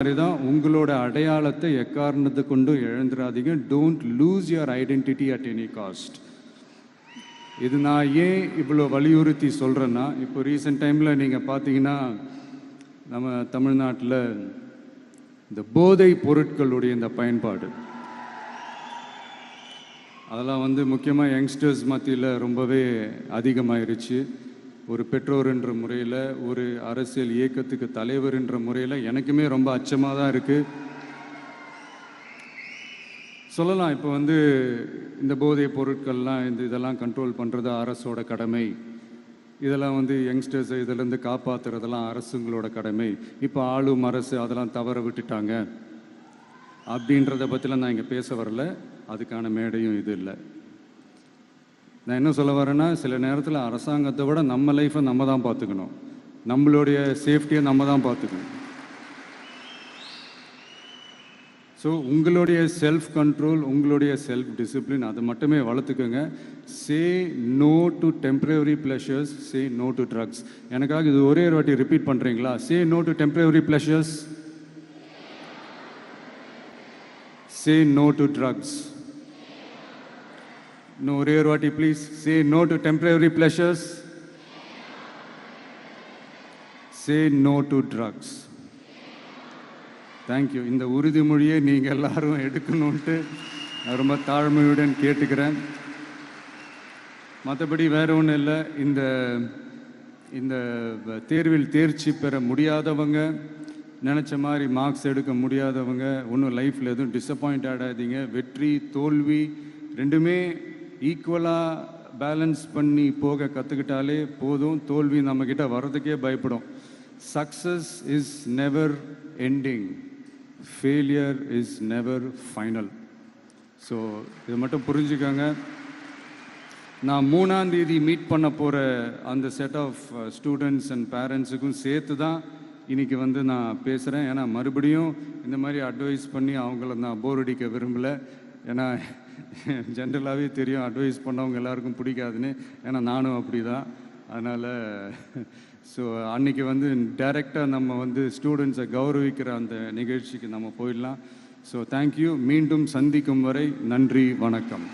மாதிரி தான் உங்களோட அடையாளத்தை எக்காரணத்தை கொண்டு இழந்துடாதீங்க. Don't lose your identity at any cost. இது நான் ஏன் இவ்வளோ வலியுறுத்தி சொல்கிறேன்னா, இப்போ ரீசெண்ட் டைமில் நீங்கள் பார்த்தீங்கன்னா நம்ம தமிழ்நாட்டில் இந்த போதை பொருட்களுடைய இந்த பயன்பாடு அதெல்லாம் வந்து முக்கியமாக யங்ஸ்டர்ஸ் மத்தியில் ரொம்பவே அதிகமாயிருச்சு. ஒரு பெற்றோர் என்ற முறையில், ஒரு அரசியல் இயக்கத்துக்கு தலைவர் என்ற முறையில் எனக்குமே ரொம்ப அச்சமாக தான் இருக்குது. சொல்லலாம் இப்போ வந்து இந்த போதை பொருட்கள்லாம் இதெல்லாம் கண்ட்ரோல் பண்ணுறது அரசோட கடமை, இதெல்லாம் வந்து யங்ஸ்டர்ஸை இதிலேருந்து காப்பாற்றுறதெல்லாம் அரசுங்களோட கடமை, இப்போ ஆளும் அரசு அதெல்லாம் தவற விட்டுட்டாங்க அப்படின்றத பற்றிலாம் நான் இங்கே பேச வரல. அதுக்கான மேடையும் இது இல்லை. நான் என்ன சொல்ல வரேன்னா, சில நேரத்தில் அரசாங்கத்தை விட நம்ம லைஃப்பை நம்ம தான் பார்த்துக்கணும், நம்மளுடைய சேஃப்டியை நம்ம தான் பார்த்துக்கணும். ஸோ உங்களுடைய செல்ஃப் கண்ட்ரோல், உங்களுடைய செல்ஃப் டிசிப்ளின் அதை மட்டுமே வளர்த்துக்கோங்க. Say no to temporary pleasures, say no to drugs. எனக்காக இது ஒரே ஒரு வாட்டி ரிப்பீட் பண்ணுறீங்களா? Say no to temporary pleasures, say no to drugs. இன்னும் ஒரே ஒரு வாட்டி please. Say no to temporary pleasures, say no to drugs. Thank you. இந்த உறுதிமொழியை நீங்கள் எல்லாரும் எடுக்கணுன்ட்டு ரொம்ப தாழ்மையுடன் கேட்டுக்கிறேன். மற்றபடி வேறு ஒன்றும் இல்லை. இந்த தேர்வில் தேர்ச்சி பெற முடியாதவங்க, நினச்ச மாதிரி மார்க்ஸ் எடுக்க முடியாதவங்க ஒன்றும் லைஃப்பில் எதுவும் டிசப்பாயிண்ட் ஆகாதீங்க. வெற்றி தோல்வி ரெண்டுமே ஈக்குவலாக பேலன்ஸ் பண்ணி போக கற்றுக்கிட்டாலே போதும். தோல்வி நம்மக்கிட்ட வர்றதுக்கே பயப்படும். Success is never ending, failure is never final. So இதை மட்டும் புரிஞ்சுக்கோங்க. நான் 3ஆம் தேதி மீட் பண்ண போகிற அந்த செட் ஆஃப் ஸ்டூடெண்ட்ஸ் அண்ட் பேரண்ட்ஸுக்கும் சேர்த்து தான் இன்றைக்கி வந்து நான் பேசுகிறேன். ஏன்னா மறுபடியும் இந்த மாதிரி அட்வைஸ் பண்ணி அவங்கள நான் போர் அடிக்க விரும்பலை. ஏன்னா ஜென்ரலாகவே தெரியும் அட்வைஸ் பண்ணவங்க எல்லாருக்கும் பிடிக்காதுன்னு. ஏன்னா நானும் அப்படி தான். அதனால் ஸோ அன்றைக்கி வந்து டைரெக்டாக நம்ம வந்து ஸ்டூடெண்ட்ஸை கௌரவிக்கிற அந்த நிகழ்ச்சிக்கு நம்ம போயிடலாம். So thank you. மீண்டும் சந்திக்கும் வரை நன்றி, வணக்கம்.